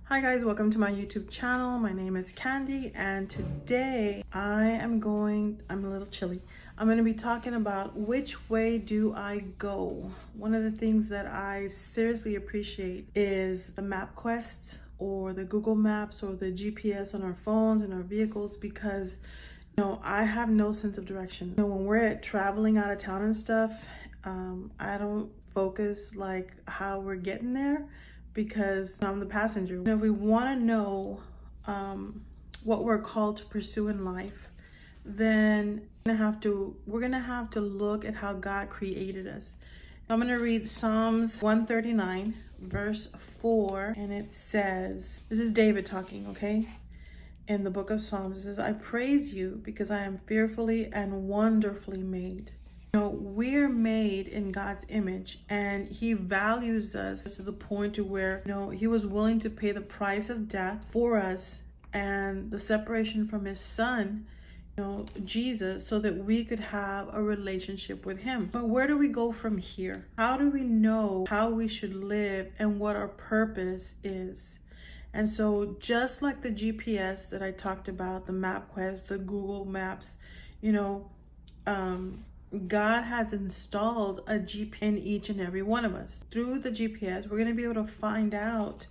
Hi guys, welcome to my YouTube channel. My name is Candy and today I'm a little chilly. I'm going to be talking about which way do I go. One of the things that I seriously appreciate is the MapQuest or the Google Maps or the GPS on our phones and our vehicles because I have no sense of direction. When we're traveling out of town and stuff, I don't focus like how we're getting there because I'm the passenger. If we want to know what we're called to pursue in life, then we're gonna have to look at how God created us. I'm gonna read Psalms 139 verse 4, and it says, this is David talking, okay? In the book of Psalms, it says, I praise you because I am fearfully and wonderfully made. We're made in God's image and he values us to the point to where, he was willing to pay the price of death for us and the separation from his son, Jesus, so that we could have a relationship with him. But where do we go from here? How do we know how we should live and what our purpose is? And so just like the GPS that I talked about, the MapQuest, the Google Maps, God has installed a GPS in each and every one of us. Through the GPS, we're going to be able to find out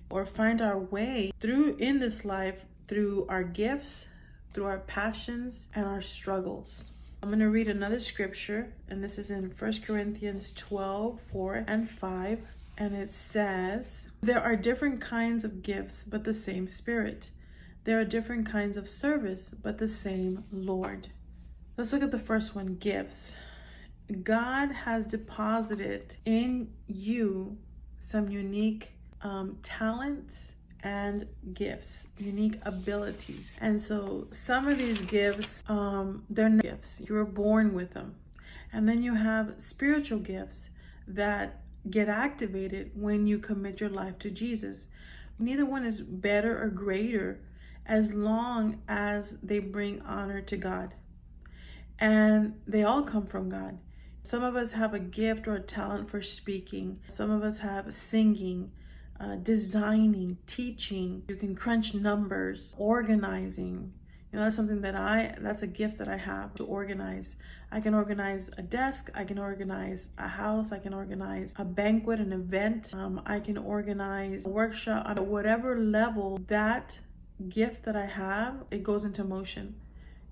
or find our way through in this life through our gifts, through our passions, and our struggles. I'm going to read another scripture, and this is in 1 Corinthians 12, 4 and 5. And it says, there are different kinds of gifts, but the same Spirit. There are different kinds of service, but the same Lord. Let's look at the first one, gifts. God has deposited in you some unique talents and gifts, unique abilities. And so some of these gifts, they're not gifts. You were born with them. And then you have spiritual gifts that get activated when you commit your life to Jesus. Neither one is better or greater as long as they bring honor to God. And they all come from God. Some of us have a gift or a talent for speaking. Some of us have singing, designing, teaching. You can crunch numbers, organizing. That's something that's a gift that I have, to organize. I can organize a desk, I can organize a house, I can organize a banquet, an event, I can organize a workshop. At whatever level, that gift that I have, it goes into motion.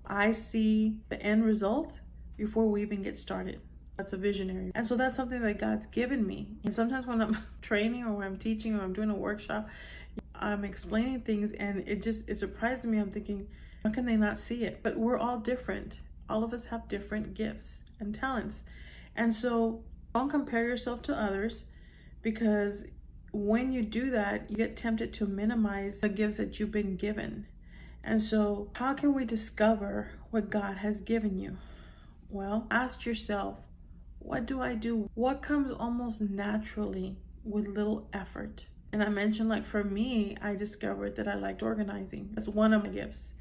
I see the end result before we even get started. That's a visionary. And so that's something that God's given me. And sometimes when I'm training or when I'm teaching or I'm doing a workshop, I'm explaining things and it surprises me. I'm thinking, how can they not see it? But we're all different. All of us have different gifts and talents. And so don't compare yourself to others, because when you do that, you get tempted to minimize the gifts that you've been given. And so how can we discover what God has given you? Well, ask yourself, what do I do? What comes almost naturally with little effort? And I mentioned, like, for me, I discovered that I liked organizing. That's one of my gifts.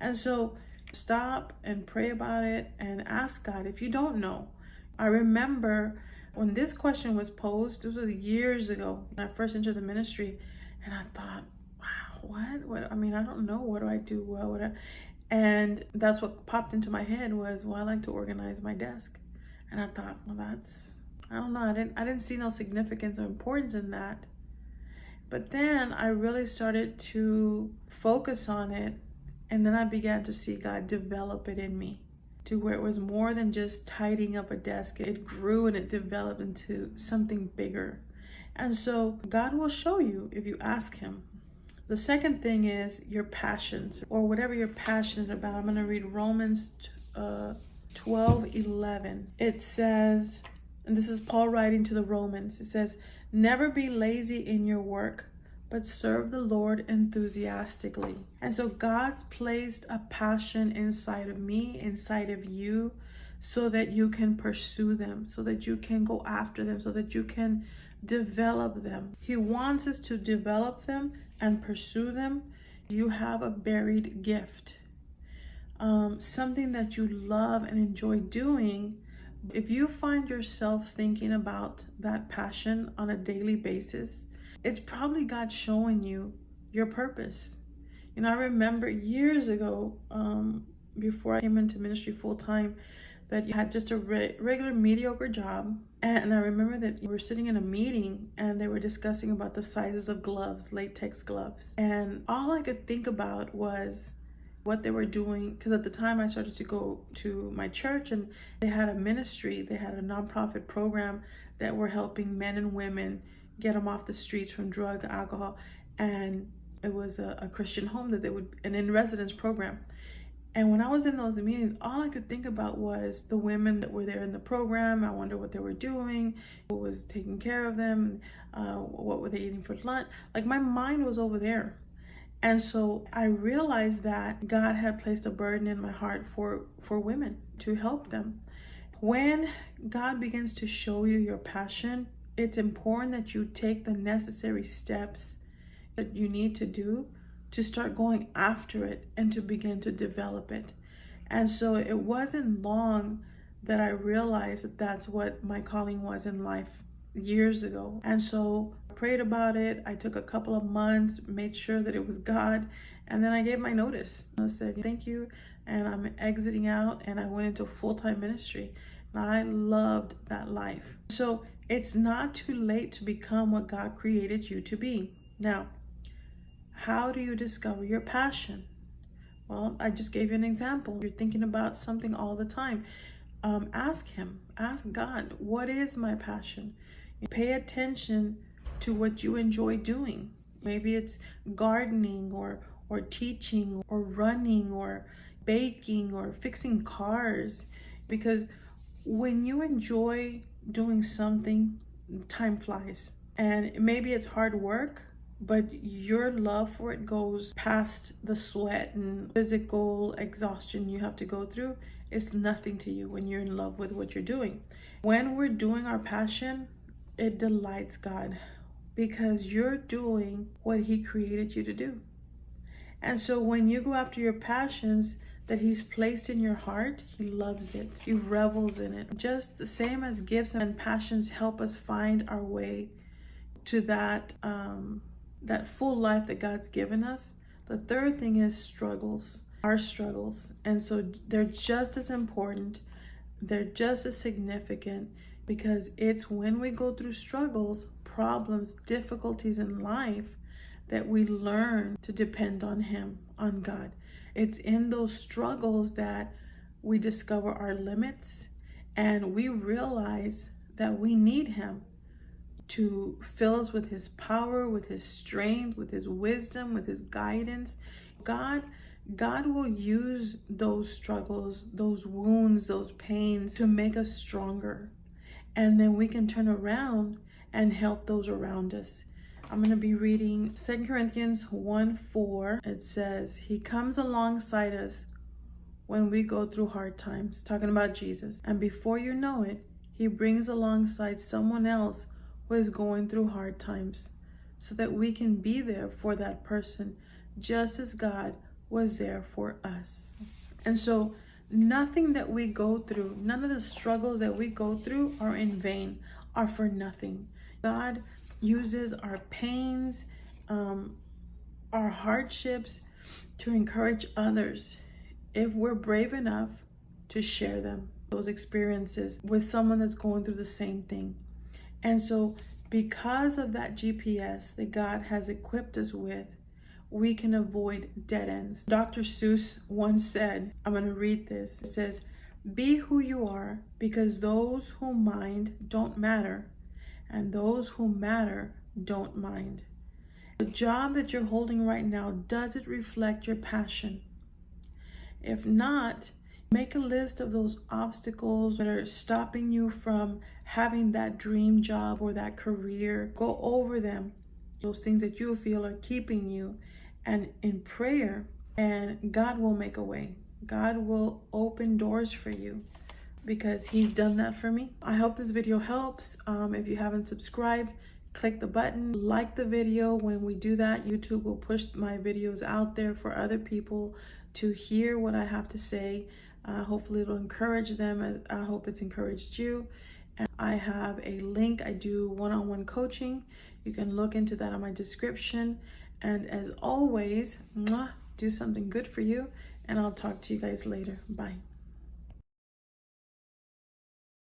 And so stop and pray about it and ask God if you don't know. I remember when this question was posed, this was years ago when I first entered the ministry, and I thought, what? I mean, I don't know. What do I do? And that's what popped into my head was, I like to organize my desk. And I thought, I don't know. I didn't see no significance or importance in that. But then I really started to focus on it. And then I began to see God develop it in me to where it was more than just tidying up a desk. It grew and it developed into something bigger. And so God will show you if you ask him. The second thing is your passions, or whatever you're passionate about. I'm going to read Romans 12:11. It says, and this is Paul writing to the Romans, it says, never be lazy in your work, but serve the Lord enthusiastically. And so God's placed a passion inside of me, inside of you, so that you can pursue them, so that you can go after them, so that you can develop them. He wants us to develop them and pursue them. You have a buried gift, something that you love and enjoy doing. If you find yourself thinking about that passion on a daily basis, it's probably God showing you your purpose. You know, I remember years ago, before I came into ministry full time, that you had just a regular mediocre job. And I remember that you were sitting in a meeting and they were discussing about the sizes of gloves, latex gloves. And all I could think about was what they were doing, because at the time I started to go to my church and they had a ministry, they had a nonprofit program that were helping men and women get them off the streets from drug, alcohol, and it was a Christian home that they would, an in-residence program. And when I was in those meetings, all I could think about was the women that were there in the program. I wonder what they were doing, who was taking care of them, what were they eating for lunch. Like, my mind was over there. And so I realized that God had placed a burden in my heart for women, to help them. When God begins to show you your passion, it's important that you take the necessary steps that you need to do to start going after it and to begin to develop it. And so it wasn't long that I realized that that's what my calling was in life years ago. And so I prayed about it. I took a couple of months, made sure that it was God, and then I gave my notice. I said, thank you, and I'm exiting out, and I went into full-time ministry. And I loved that life. So it's not too late to become what God created you to be. Now, how do you discover your passion? Well, I just gave you an example. You're thinking about something all the time. Ask Him, ask God, what is my passion? Pay attention to what you enjoy doing. Maybe it's gardening or teaching or running or baking or fixing cars. Because when you enjoy doing something, time flies. And maybe it's hard work, but your love for it goes past the sweat and physical exhaustion you have to go through. It's nothing to you when you're in love with what you're doing. When we're doing our passion, it delights God because you're doing what He created you to do. And so when you go after your passions that He's placed in your heart, He loves it. He revels in it. Just the same as gifts and passions help us find our way to that full life that God's given us. The third thing is struggles, our struggles. And so they're just as important. They're just as significant, because it's when we go through struggles, problems, difficulties in life, that we learn to depend on Him, on God. It's in those struggles that we discover our limits and we realize that we need Him to fill us with His power, with His strength, with His wisdom, with His guidance. God will use those struggles, those wounds, those pains to make us stronger. And then we can turn around and help those around us. I'm going to be reading 2 Corinthians 1:4. It says, He comes alongside us when we go through hard times, talking about Jesus. And before you know it, He brings alongside someone else who is going through hard times, so that we can be there for that person, just as God was there for us. And so nothing that we go through, none of the struggles that we go through are in vain, are for nothing. God uses our pains, our hardships to encourage others if we're brave enough to share them, those experiences, with someone that's going through the same thing. And so because of that GPS that God has equipped us with, we can avoid dead ends. Dr. Seuss once said, I'm going to read this. It says, be who you are, because those who mind don't matter, and those who matter don't mind. The job that you're holding right now, does it reflect your passion? If not, make a list of those obstacles that are stopping you from having that dream job or that career. Go over them, those things that you feel are keeping you, and in prayer, and God will make a way. God will open doors for you, because He's done that for me. I hope this video helps. If you haven't subscribed, click the button, like the video. When we do that, YouTube will push my videos out there for other people to hear what I have to say. Hopefully it'll encourage them. I hope it's encouraged you. And I have a link. I do one-on-one coaching. You can look into that on my description. And as always, mwah, do something good for you, and I'll talk to you guys later. Bye.